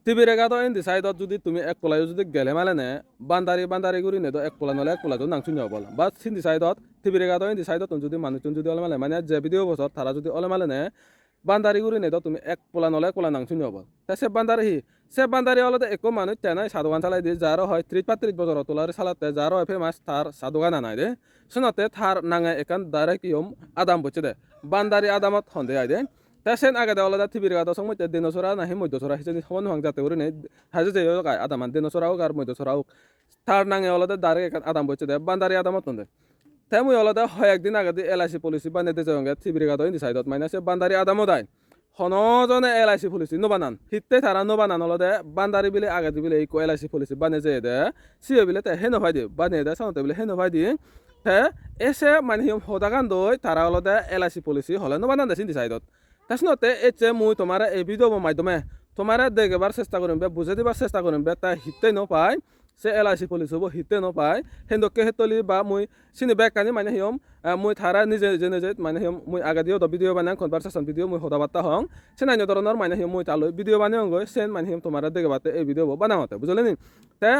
Tibirega to indi side যদি তুমি এক পোলা যদি গেলে মানে নে বান্দারি গুরি নে তো এক পোলা নলে এক পোলা তো নাংছুন যাব বলা বাট সিন্দি সাইডত তিবিরেগা তো indi সাইডত যদি মানুষজন যদি অলে মালে মানে যে ভিডিও বছর তারা যদি অলে মালে নে বান্দারি গুরি নে তো তুমি এক পোলা নলে এক পোলা নাংছুন যাব তা সে বান্দারি অলতে একো মানুষ তেনাই সাধুগান চালাই দিয়ে যারো হয় 30-35 বছর তোলার সালাতে যারো হয় ফেমাস তার সাধুগান আনাই দে শুনতে থার নাঙে একান ডাইরেক্ট ইয়ম আদাম বচ্ছে দে বান্দারি আদামত হন্দে আই দে Tasen aga da ola da tibir ga da song mo te dinosaur na hi mo dinosaur hi jeni hon hang jate uri ne ha je yo ga adam an dinosaur au gar mo dinosaur au tar nang ola da dare kan adam boche de bandari adam tonde temu ola da hoy ekdin aga di LIC policy bane de jonga tibir ga do indi side ot minus bandari adam odai hono jone LIC policy no banan hitte tara no banan ola de bandari bile aga di bile ko LIC policy bane je de sibe bile te heno bhai de bane de sonte bile heno bhai di te ese man hi hodagan doi tara ola de LIC policy hole no banan de indi side ot তাছনতে এচে মুই তোমার এই video মাধ্যমে তোমার দেখবার চেষ্টা করিম বে বুঝে দিবার চেষ্টা করিম বে তা হিতে নপায় সে LIC পুলিশ হব হিতে নপায় হেন্দকে হেতলি বা মুই চিনি বেকানি মানে হিয়ম মুই থারা নিজে নিজে মানে হিয়ম মুই আগা দিও ভিডিও বানাং কনভারসেশন ভিডিও মুই হদাবাত্তা হং সে নাইন ধরনের মানে হিয়ম মুই তালৈ ভিডিও বানাং গই সেন মানে হিয়ম তোমার দেখবাতে এই ভিডিও বানাওতে বুঝলে নি তে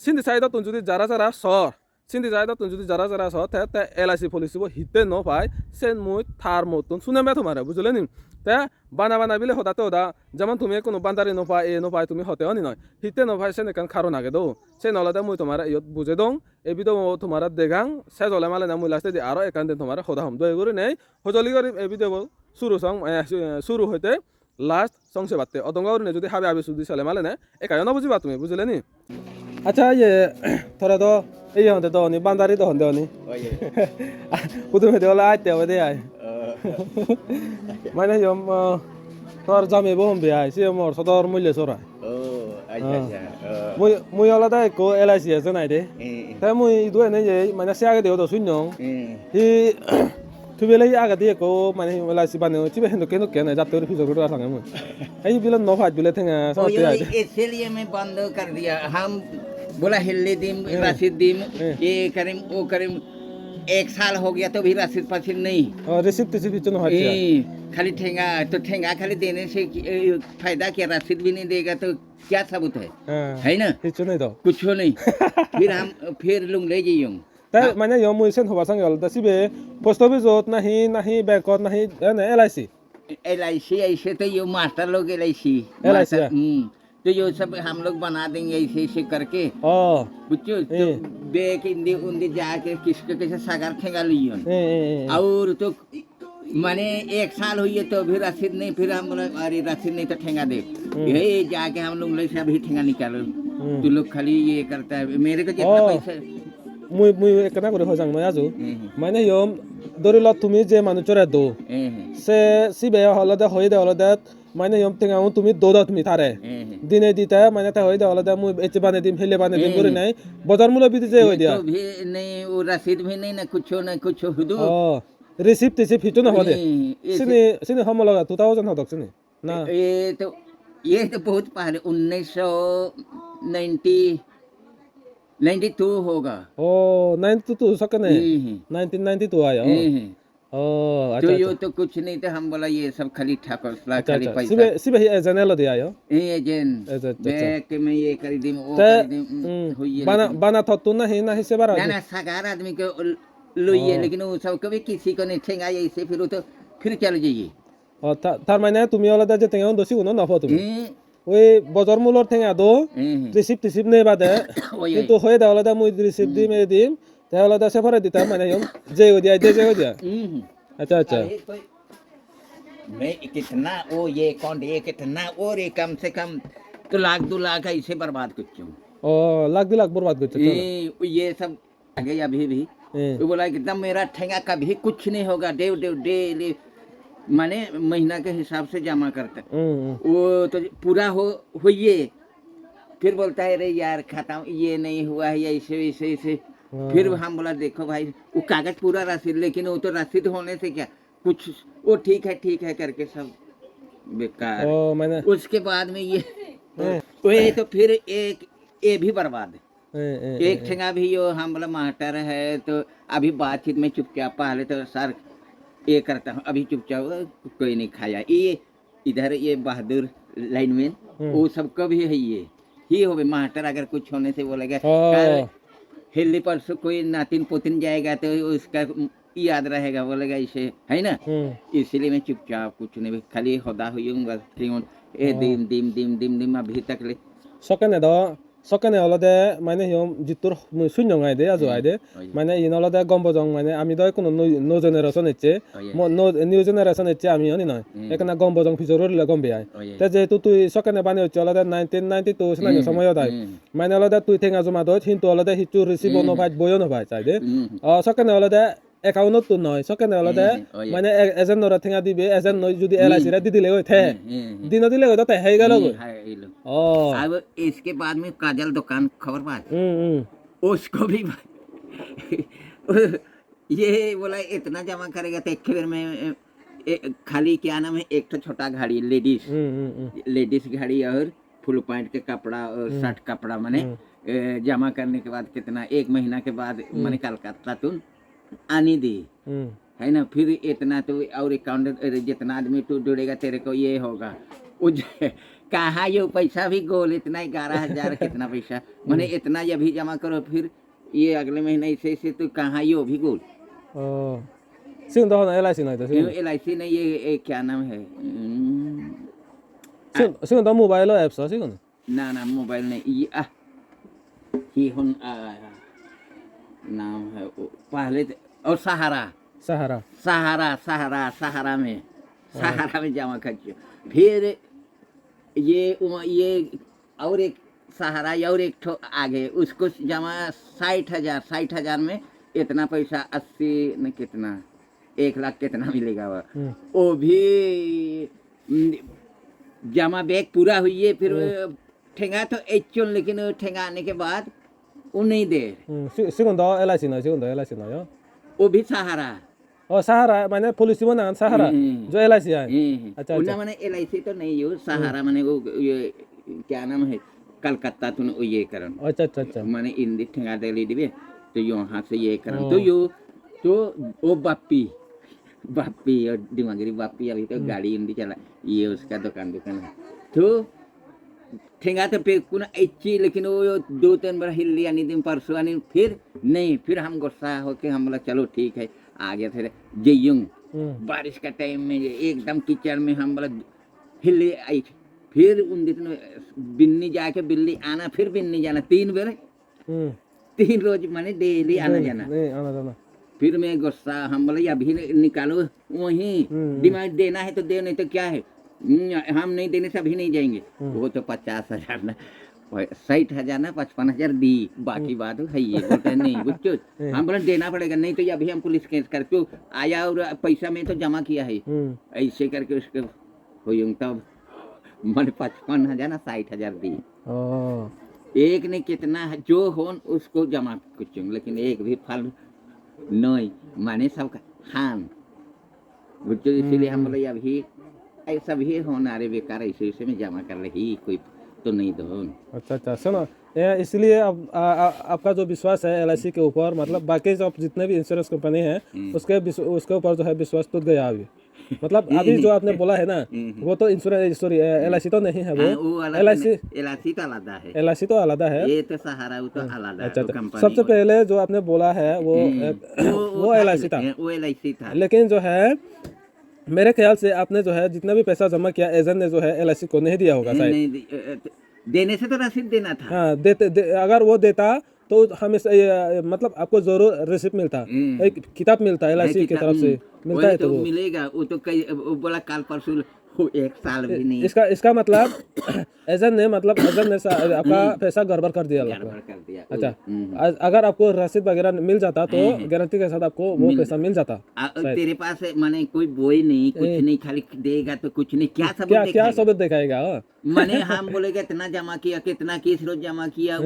সিন্দি সাইড তুন যদি যারা সর সিন্দি সাইড তুন যদি যারা সর তে LIC পুলিশ হব হিতে নপায় সেন মুই থার মতন শুনে মে তোমার বুঝলে নি তে বানা বিলে হতাতে হদা যেমন তুমি কোনো বান্দারি নপায় নপায় তুমি হতে অনি নয় হিতে নপায় সে নেকান খারণ আগে দো সে নলাতে মুই তোমার ইয়ত বুঝে দং এই ভিডিও তোমার দেগাং সে জলে মালে না মুই লাস্টে দি আরো একান দিন তোমার হদা হম দয় করে নেই হজলি করে এই ভিডিও শুরু হইতে লাস্ট সংসে বাতে অদঙ্গা করে যদি হাবে আবে সুদি চলে মালে না একাই না বুঝিবা তুমি বুঝলে নি আচ্ছা ইয়ে তোরা তো এই হতে তো অনি বান্দারি তো হতে অনি প্রথমে দেওয়ালে আইতে হবে দে আয় মানে হিয়ম তোর জামে বহম বে আই সে মোর সদর মূল্য সরাই মুই আলাদা একো LIC আছে নাই দে তাই মুই ইদু এনে যে মানে সে আগে দেও তো শূন্য হি তুবেলে আগে দিয়ে একো মানে LIC বানে চিবে হেন কেন যাতে ওর ফিজর করে আসাঙ্গে মুই এই বিলে ন ফাজ বিলে থেঙ্গা সতে আই इसलिए मैं बंद कर दिया हम बोला हिल्ली दिम रसीद दिम ये करीम वो करीम 1 साल हो गया तो भी रसीद पसीद नहीं रिसिप्ट तो न होती खाली ठेंगा खाली देने से फायदा क्या रसीद भी नहीं देगा तो क्या सबूत है ना कुछ नहीं फिर लुंग ले जाइयो তাই মানে ইয়ম মুই সেন হবা সাঙ্গে অলতা সিবে পোস্ট অফিসত নাহি ব্যাংকত নাহি LIC ऐसे तो ये मास्टर लोग LIC तो ये सब हम लोग बना देंगे ऐसे करके बुझो तो बेक इंदी उंदी जाके किसके कैसे सागर ठेंगा लियो और तो माने 1 साल हुई है तो भी रसीद नहीं फिर हम बोला अरे रसीद नहीं तो ठेंगा दे ये जाके हम लोग ले से अभी ठेंगा निकालो तू लोग खाली ये करता है मेरे को जितना पैसा মুই একনা করে হজাং মই আজু মানে ইয়ম দরিল তুমি যে মানুষরে দো সে সিবে হলদে হইদে হলদে মানে ইয়ম তেঙ্গা তুমি দোদা তুমি তারে দিনে দিতে মানে তা হইদে হলদে মুই এতে বানে দিম ফেলে বানে দিম করে নাই বাজার মূল্য বিধি যে হই দিয়া भी नहीं वो रसीद भी नहीं ना कुछ हुदू रिसिप्ट से फिटो ना होदे सिने हम लगा 2000 होदक सिने ना ये तो बहुत पहले 1992 होगा 92 सकने 1992 आया तो ये तो कुछ नहीं था हम बोला ये सब खाली ठाकुर खाली पैसा सिबे ही एजेंट दे आयो एजेंट बैक में ये कर दी वो कर दी हुई बना थतु नहीं से बारा ना सगार आदमी को लुइए लेकिन वो सब कभी किसी को नहीं ठेंगा ऐसे फिर वो तो फिर चल जाइए तार माने তুমি অলদা যে তেঙ্গা দসি কোন নফ তুমি ওই বজর মূলর ঠেঙ্গা দো রিসিপ্ট নেই বাদে কিন্তু হয়ে দেওয়া আলাদা মুই রিসিপ্ট দিম তাহলে আলাদা সেপারে দিতাম মানে যে ও দিয়া अच्छा मैं कितना वो ये कौन ये कितना और ये कम से कम तो 1 2 लाख ऐसे बर्बाद कर चुका लाख 2 लाख बर्बाद कर चुका ये सब आगे अभी भी वो बोला एकदम मेरा ठेंगा कभी कुछ नहीं होगा डेली माने महीना के हिसाब से जमा करता वो तो पूरा होइए फिर बोलता है अरे यार खाता ये नहीं हुआ है ऐसे फिर हम बोला देखो भाई वो कागज पूरा रसीद लेकिन वो तो रसीद होने से क्या कुछ वो ठीक है करके सब बेकार मैंने उसके बाद में ये तो फिर एक ये भी बर्बाद एक ठेंगा भी यो हम बोला मास्टर है तो अभी बातचीत में चुपचाप पहले तो सर ये करता हूँ अभी चुपचाप कोई नहीं खाया ये इधर ये बहादुर लाइनमैन, वो सबका भी है ये ही होवे। मास्टर अगर कुछ होने से बोलेगा हाँ। कल हिल्ली परसों कोई नातिन पोतिन जाएगा तो उसका याद रहेगा, बोलेगा इसे, है ना। इसलिए मैं चुपचाप कुछ नहीं, खाली होदा हुई हूँ बस क्यों ए दिम दिम दिम दिम दिम अभी तक ले सकने दो सकने अलदे माने हिम जितुर शून्य गायदे आजो आयदे माने इन अलदे गम्बजं माने आमी दय कोनो नो जेनेरेशन एचे नो निउ जेनेरेशन एचे आमी हनी नय एकना गम्बजं फिजर ले गम्बे आय ते जेतु तुई सकने बाने होचे अलदे 1992 सना समय दाय माने अलदे तुई थेंगा जमा दय हिंतु अलदे हिचु रिसीव नो भाई बयो नो भाई चाइदे सकने अलदे एकाउन्ट तो नय सकने अलदे माने एजेन नरा थेंगा दिबे एजेन नय जुदी एलआईसी रे दिदिले होय थे दिन दिले होय त हे गेलो अब इसके बाद में काजल दुकान खबर बात उसको भी ये बोला इतना जमा करेगा तो एक बार में खाली क्या नाम है, एक तो छोटा गाड़ी लेडीज गाड़ी और फुल पैंट के कपड़ा और शर्ट कपड़ा मैंने जमा करने के बाद कितना 1 महीना के बाद मैंने कलकत्ता तुम आनी दी है ना। फिर इतना तो और अकाउंट जितना आदमी तू जुड़ेगा तेरे को ये होगा कहाँ ये पैसा भी गोल इतना 11,000 कितना पैसा मैंने इतना ये भी जमा करो फिर ये अगले महीने ऐसे तो कहाँ ये भी गोल एलआईसी नहीं एलआईसी नहीं ये क्या नाम है मोबाइल ऐप्स ना मोबाइल नहीं ये नाम है पहले और सहारा में जमा कर फिर ये और एक सहारा और एक ठो आगे उसको जमा 60,000 में इतना पैसा 80 न कितना 1 लाख कितना मिलेगा वो भी जमा बैग पूरा हुई है। फिर ठेंगा तो एचुन लेकिन ठेंगा आने के बाद वो नहीं दे एलआईसी ना वो भी सहारा सहारा माने पुलिस बना सहारा जो एलआईसी है अच्छा उन्ना माने एलआईसी तो नहीं हो सहारा माने वो ये क्या नाम है कलकत्ता तुम ये करन अच्छा माने इंदी ठेंगा दे ली दिबे तो यहाँ से ये करन तो वो बाप्पी और दिमागी बाप्पी अभी तो गाड़ी इंदी चला ये उसका दुकान है तो ठेंगा तो पे कुना अच्छी लेकिन वो 2-3 बार हिल्ली आनी दिन परसों आनी फिर हम गुस्सा होके हम बोला चलो ठीक है आगे फिर जयुंग बारिश का टाइम में एकदम कीचड़ में हम बोला हिल्ली आई फिर उन दिन बिन्नी जाके बिल्ली आना फिर बिन्नी जाना 3 रोज माने डेली आना जाना फिर मैं गुस्सा हम बोला अभी निकालो वहीं डिमांड देना है तो दे नहीं तो क्या है हम नहीं देने से अभी नहीं जाएंगे वो तो 50,000 ना 60,000 ना 55,000 दी बाकी बात है ये बोलते नहीं बुच्चो हम बोले देना पड़ेगा नहीं तो अभी हम पुलिस केस करके आया और पैसा में तो जमा किया है ऐसे करके उसके हुई तब मैंने 55,000 ना 60,000 दी एक ने कितना जो हो उसको जमा कुछ लेकिन एक भी फल नहीं माने सबका खान बुच्चो इसीलिए हम बोले अभी ऐसा भी होना रे बेकार ऐसे में जमा कर रही कोई तो नहीं दो अच्छा सुनो इसलिए अब आपका जो विश्वास है एलआईसी के ऊपर मतलब बाकी जो जितने भी इंश्योरेंस कंपनी है उसके ऊपर जो है विश्वास टूट गया अभी मतलब अभी जो आपने बोला है ना वो तो इंश्योरेंस सॉरी एलआईसी तो नहीं है वो एलआईसी तो अलग है ये तो सहारा वो तो अलग है अच्छा सबसे पहले जो आपने बोला है वो एलआईसी था लेकिन जो है मेरे ख्याल से आपने जो है जितना भी पैसा जमा किया एजेंट ने जो है एलआईसी को नहीं दिया होगा शायद देने से तो रसीद देना था हाँ अगर वो देता तो हमेशा मतलब आपको जरूर रिसिप्ट मिलता एक किताब मिलता है एलआईसी की तरफ से मिलता है तो वो मिलेगा वो तो कई वो बोला कल परसों 1 साल भी नहीं इसका मतलब एजेंट ने आपका पैसा गड़बड़ कर दिया अच्छा अगर आपको रसीद वगैरह मिल जाता तो गारंटी के साथ आपको वो पैसा मिल जाता तेरे पास माने कोई बोई नहीं कुछ नहीं खाली देगा तो कुछ नहीं क्या सबूत दिखाएगा माने हम बोलेगा इतना जमा किया कितना किस रोज जमा किया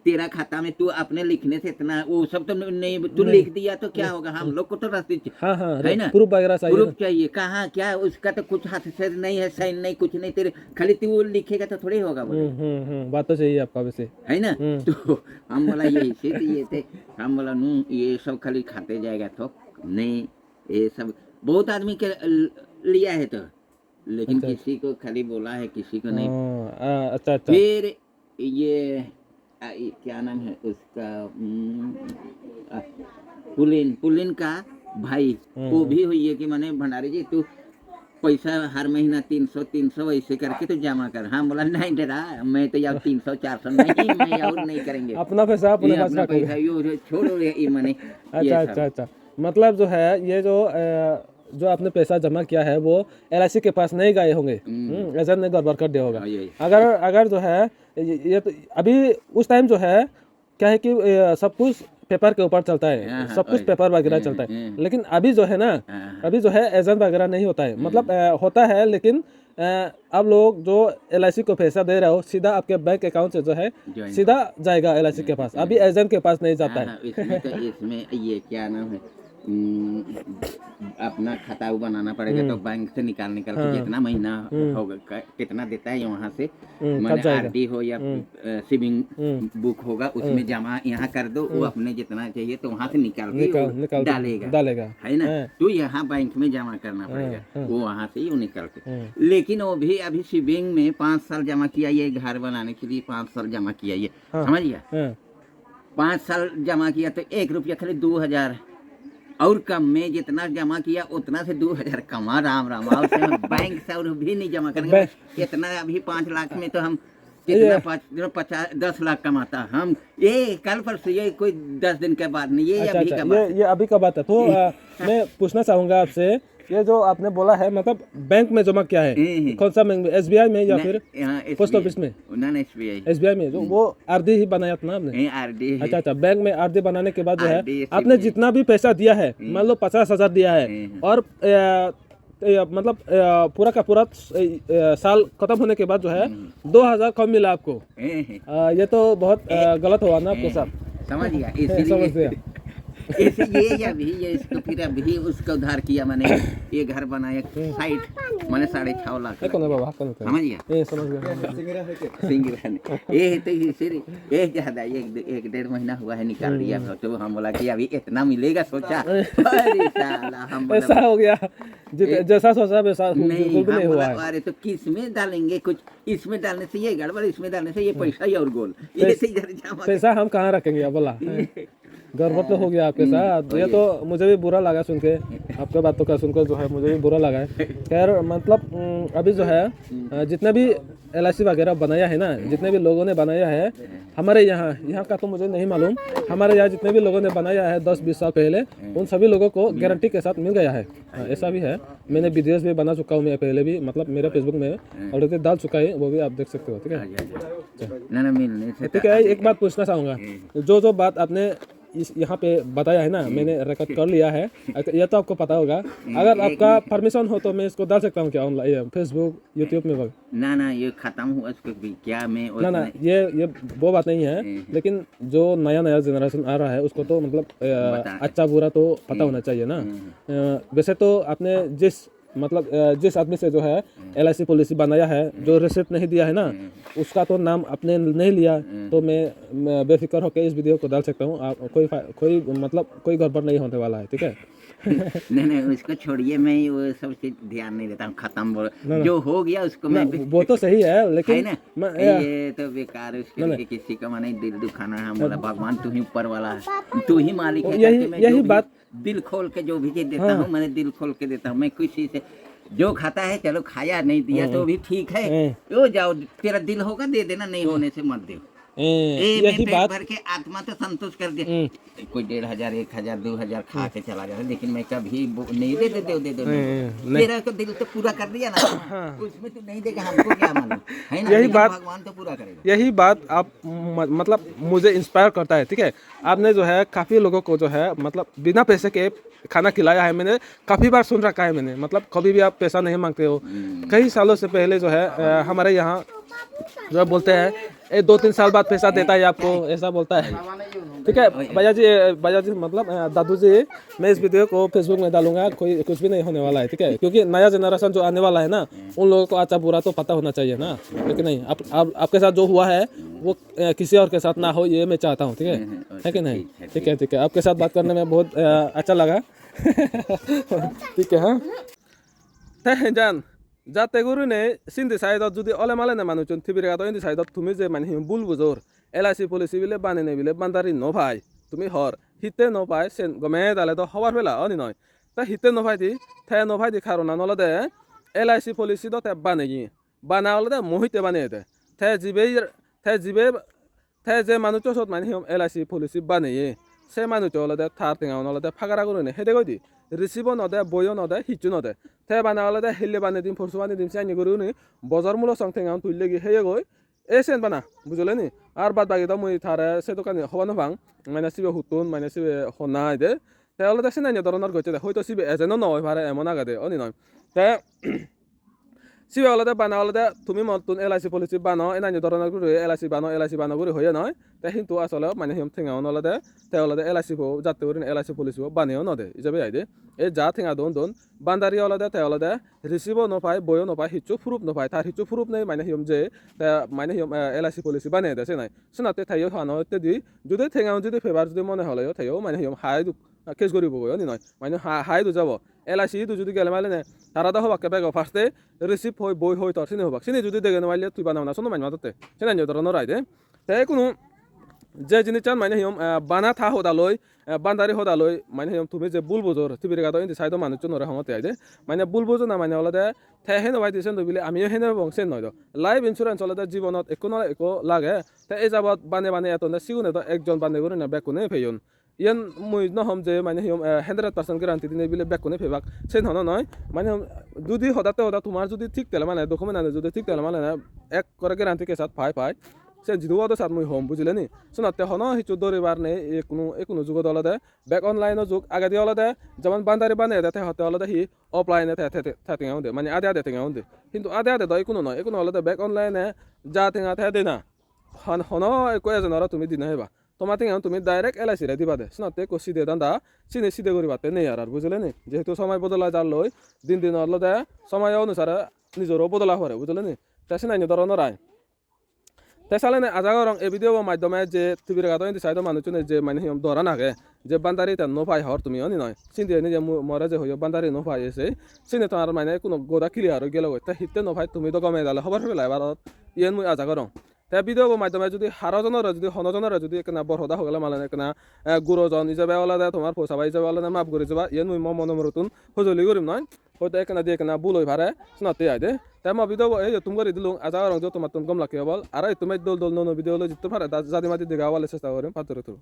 तेरा खाता में तू अपने लिखने से इतना वो सब तो नहीं तू लिख दिया तो क्या होगा हम लोग को तो रसीद है ना प्रूफ वगैरह प्रूफ चाहिए कहाँ क्या उसका तो कुछ हाथ से नहीं है साइन नहीं कुछ नहीं तेरे खाली तू वो लिखेगा तो थोड़ी होगा बात तो सही है आपका वैसे है ना तो हम बोला ये थे हम बोला ये सब खाली खाते जाएगा तो नहीं ये सब बहुत आदमी के लिया है तो लेकिन किसी को खाली बोला है, किसी को नहीं। अच्छा अच्छा। फिर ये क्या नाम है उसका, पुलिन पुलिन का भाई, वो भी हुई है कि मैंने भंडारी जी तू पैसा हर महीना 300 ऐसे करके तो जमा कर। हाँ बोला नहीं डरा, मैं तो यार 300-400 नहीं, मैं और नहीं करेंगे, अपना पैसा अपने ये पास अपना रखोगे। पैसा यो छोड़ो ये मने। अच्छा अच्छा अच्छा। मतलब जो है ये जो आपने पैसा जमा किया है वो LIC के पास नहीं गए होंगे, एजेंट ने गड़बड़ कर दिया होगा। अगर जो है ये तो अभी उस टाइम जो है क्या है कि सब कुछ पेपर के ऊपर चलता है, सब कुछ पेपर वगैरह चलता है। लेकिन अभी जो है ना, अभी जो है एजेंट वगैरह नहीं होता है, मतलब होता है लेकिन अब लोग जो LIC को पैसा दे रहे हो सीधा आपके बैंक अकाउंट से जो है सीधा जाएगा LIC के पास, अभी एजेंट के पास नहीं जाता है। इसमें ये क्या नाम है, अपना खाता बनाना पड़ेगा, तो बैंक से निकाल के जितना महीना होगा कितना देता है वहाँ से, मैंने RD हो या सेविंग बुक होगा उसमें जमा यहाँ कर दो, वो अपने जितना चाहिए तो वहाँ से निकाल के डालेगा है ना, तो यहाँ बैंक में जमा करना पड़ेगा, वो वहाँ से ही निकल के। लेकिन वो भी अभी सेविंग में 5 साल जमा किया, ये घर बनाने के लिए 5 साल जमा किया, ये समझ गया, 5 साल जमा किया तो 1 रुपया खाली 2000 और कम में जितना जमा किया उतना से 2000 कमा, राम राम, और से हम बैंक से और भी नहीं जमा करेंगे, कितना अभी 5 लाख में तो हम कितना 10 लाख कमाता हम, ये कल परसों, ये कोई 10 दिन के बाद नहीं, ये अभी का बात है, ये अभी का बात है। तो मैं पूछना चाहूंगा आपसे, ये जो आपने बोला है मतलब बैंक में जमा किया है, कौन सा बैंक में, SBI में या फिर पोस्ट ऑफिस में? SBI में, जो वो RD ही बनाया था ना आपने? RD। अच्छा अच्छा, बैंक में RD बनाने के बाद जो है आपने जितना भी पैसा दिया है, मान लो 50,000 दिया है, और मतलब पूरा का पूरा साल खत्म होने के बाद जो है 2,000 कम मिला आपको, ये तो बहुत गलत हुआ ना आपके साथ, समझ गया, इसीलिए ऐसे ये अभी ये इसको फिर अभी उसका उधार किया मैंने, ये घर बनाया साइट मैंने 6.5 लाख, समझ गया, सिंगरा ने ये तो फिर एक ज्यादा 1-1.5 महीना हुआ है निकाल दिया, तो हम बोला कि अभी इतना मिलेगा, सोचा अरे साला हम ऐसा हो गया, जैसा सोचा वैसा नहीं हुआ है। अरे तो किस में डालेंगे, कुछ इसमें डालने से ये गड़बड़, इसमें डालने से ये पैसा ही और गोल, पैसा हम कहाँ रखेंगे बोला, गड़बड़ तो हो गया आपके साथ। ये तो मुझे भी बुरा लगा सुन के, आपके बातों का सुनकर जो है मुझे भी बुरा लगा है। खैर मतलब अभी जो है जितने भी LIC वगैरह बनाया है ना, जितने भी लोगों ने बनाया है हमारे यहाँ का तो मुझे नहीं मालूम, हमारे यहाँ जितने भी लोगों ने बनाया है 10-20 साल पहले, उन सभी लोगों को गारंटी के साथ मिल गया है। ऐसा भी है, मैंने वीडियोस भी बना चुका हूँ मैं पहले भी, मतलब मेरे फेसबुक में ऑलरेडी डाल चुका है, वो भी आप देख सकते हो। ठीक है, ठीक है। एक बात पूछना चाहूँगा, जो बात आपने यहाँ पे बताया है ना, मैंने रिकॉर्ड कर लिया है, यह तो आपको पता होगा, अगर आपका परमिशन हो तो मैं इसको डाल सकता हूँ क्या ऑनलाइन, फेसबुक, यूट्यूब में? ना ये खत्म हुआ इसको क्या मैं ना ये वो बात नहीं है, लेकिन जो नया जनरेशन आ रहा है उसको तो मतलब अच्छा बुरा तो पता होना चाहिए ना। वैसे तो आपने जिस आदमी से जो है LIC पॉलिसी बनाया है, जो रिसिप्ट नहीं दिया है ना, उसका तो नाम आपने नहीं लिया, तो मैं बेफिक्र होकर इस वीडियो को डाल सकता हूँ, आप कोई गड़बड़ नहीं होने वाला है। ठीक है। नहीं उसको छोड़िए, मैं वो सब चीज ध्यान नहीं देता हूँ, खत्म बोल जो हो गया उसको मैं, वो तो सही है लेकिन ये तो बेकार है, उसके लिए किसी का मैंने दिल दुखाना है, बोला भगवान तू ही ऊपर वाला है, तू ही मालिक है, यही बात दिल खोल के जो भी चीज देता हूँ मैंने दिल खोल के देता हूँ, मैं किसी से जो खाता है चलो खाया, नहीं दिया तो भी ठीक है, वो जाओ तेरा दिल होगा दे देना, नहीं होने से मत दे, यही बात भर के आत्मा तो संतोष कर दे, कोई 1,500 1,000 2,000 खा के चला जाता, लेकिन मैं कभी नहीं दे तेरा तो दिल तो पूरा कर दिया ना, उसमें तो नहीं देगा, हमको क्या मालूम है ना, यही बात भगवान तो पूरा करेगा। यही बात आप मतलब मुझे इंस्पायर करता है। ठीक है, आपने जो है काफ़ी लोगों को जो है मतलब बिना पैसे के खाना खिलाया है, मैंने काफ़ी बार सुन रखा है, मैंने मतलब कभी भी आप पैसा नहीं मांगते हो। कई सालों से पहले जो है हमारे यहाँ जो बोलते हैं 2-3 साल बाद पैसा देता है आपको, ऐसा बोलता है। ठीक है भैया जी मतलब दादू जी, मैं इस वीडियो को फेसबुक में डालूंगा, कोई कुछ भी नहीं होने वाला है। ठीक है, क्योंकि नया जनरेशन जो आने वाला है ना, उन लोगों को अच्छा बुरा तो पता होना चाहिए ना, लेकिन नहीं आपके साथ जो हुआ है वो किसी और के साथ ना हो, ये मैं चाहता हूँ। ठीक है कि नहीं? ठीक है, आपके साथ बात करने में बहुत अच्छा लगा। ठीक है, हाँ जान যাতে করে নে সিন্ধি সাইডত যদি অলে মালে না মানুষজন থিবির গাতো ইন্দি সাইডত তুমি যে মানে বুল বুজোর এলআইসি পলিসি বিলে বানে নে বিলে বান্দারি ন ভাই তুমি হর হিতে ন পাই সে গমে তালে তো হবার ফেলা অনি নয় তা হিতে ন ভাই দি থে ন ভাই দি খারণা নলদে এলআইসি পলিসি তো তে বানে গি বানা হলে মহিতে বানিয়ে দে থে জিবে থে যে মানুষ চত মানে এলআইসি পলিসি বানিয়ে সে মানুষ হলে থার টেঙা নলদে ফাগারা করে নে হেঁটে কই দি রিসিভ নদে বইও নদে হিচু নদে থে বানা হলে হিলে বানি দিম ফরসু বানি দিম চাইনি করে নি বজার মূল সং টেঙা তুললে গিয়ে হেয়ে গই এ সেন বানা বুঝলে নি আর বাদ বাকি তো মুই থারে সে দোকানে হবানো ভাং মানে সিবে হুতুন মানে সিবে হনাই দে তে হলে দেখছি না ধরনের গেছে হয়তো সিবে এজেনও নয় ভারে এমন আগে অনি নয় তে সিবে হলে বানা হলে তুমি মতন এলআইসি পলিসি বানো এনানি ধরনের করে এলআইসি বানো করে হয়ে নয় তে কিন্তু আসলে মানে হিম ঠেঙাও নলে তে হলে এলআইসি যাতে করে এলআইসি পলিসি বানিয়েও নদে ইজাবে আইদে এ যা ঠেঙা দন বান্দারি হলে তে হলে রিসিভও নপায় বইও নপায় হিচু ফুরুপ নপায় তার হিচু ফুরুপ নেই মানে হিম যে মানে হিম এলআইসি পলিসি বানিয়ে দেছে নাই সোনাতে থাইও হানো দি যদি ঠেঙাও যদি ফেভার যদি মনে হলেও থাইও মানে হিম হাই কেস করিব নি নয় মানে হাই দু যাব এলআইসি দু যদি গেলে মালে নে তারা তো হবাকে বেগ ফার্স্টে রিসিভ হই বই হই তোর চিনি হবাক চিনি যদি দেখে নেওয়াইলে তুই বানাও না শোনো মানে মাততে চিনি ধরনের আইদে তাই কোনো যে জিনিস চান মানে হিম বানা থা হদালই বান্দারি হদালই মানে হিম তুমি যে বুল বুজোর টিভির গাতো ইন্দি সাইড মানুষ নরে হমতে আইদে মানে বুল বুজো না মানে হলে থে হেন ভাই দিছেন তো বিলে আমিও হেনে বংশেন নয় লাইফ ইন্সুরেন্স হলে জীবনত একো নয় একো লাগে তে এই যাবত বানে এত সিগুনে তো একজন বানে করে না বেকুনে ফেয়ন ইয়ান মুই নহম যে মানে হিম 100% গ্যারান্টি দিনে বিলে বেকুনে ফেবাক সেই ধরনের নয় মানে যদি হদাতে তোমার যদি ঠিক তেলে মানে ডকুমেন্ট আনে যদি ঠিক তেলে মানে এক করে গ্যারান্টি কে সাথ পাই সে জিদুয়াতো সাত মুই হোম বুঝলে নি শোনাতে হন হিচু দরিবার নেই কোনো যুগত হলে ব্যাক অনলাইনের যুগ আগে দিয়ে হলে যেমন বান্দারি বানিয়ে দেয় হতে হলে হি অফলাইনে থেঙাও দে মানে আধে থেঙাও দে কিন্তু আধে তো কোনো নয় কোনো হলে ব্যাক অনলাইনে যা থেঙা দে না হন একো এজনৰ তুমি দিনে হেবা তোমার টেঙা তুমি ডাইরেক্ট এলআইসিরে দিবা দে শোনাতে কষি দে দান্দা সিধে করিবাতে নেই আর বুঝলে নি যেহেতু সময় বদলা যার লই দিন হলে সময় অনুসারে নিজেরও বদলা হরে বুঝলে নি তা সিনাই ধরনের আয় তেসালে আজাগরং এই ভিডিও মাধ্যমে যে টিভির গাতো ইন্দি সাইড মানুষজন যে মানে হিম ধরা নাগে যে বান্দারি তা নোপাই হর তুমি অনি নয় চিন্তি নিজে মরে যে হইও বান্দারি নোপাই এসে চিনে তোমার মানে কোনো গোদা ক্লিয়ার হয়ে গেল তা হিতে নোপাই তুমি তো গমে দালে খবর পেলাই এবারত ইয়েন মুই আজাগরং তে ভিডিও মাধ্যমে যদি হারজনের যদি হনজনের যদি এখানে বরহদা হয়ে গেলে মানে এখানে গুরুজন হিসাবে ওলা তোমার পয়সা পাই যাবে ওলা মাফ করে যাবা ইয়েন মুই মনে মরতুন সজলি করিম নয় হয়তো এখানে দিয়ে এখানে বুল হয়ে ভারে শোনাতে আইদে তাই মই ভিডিও এই তুমি করে দিলুম আজাগরং যে তোমার তুমি গম লাগে বল আর তুমি দল নো ভিডিও জিততে পারে জাদি মাদি দিঘা চেষ্টা করিম পাতরে তো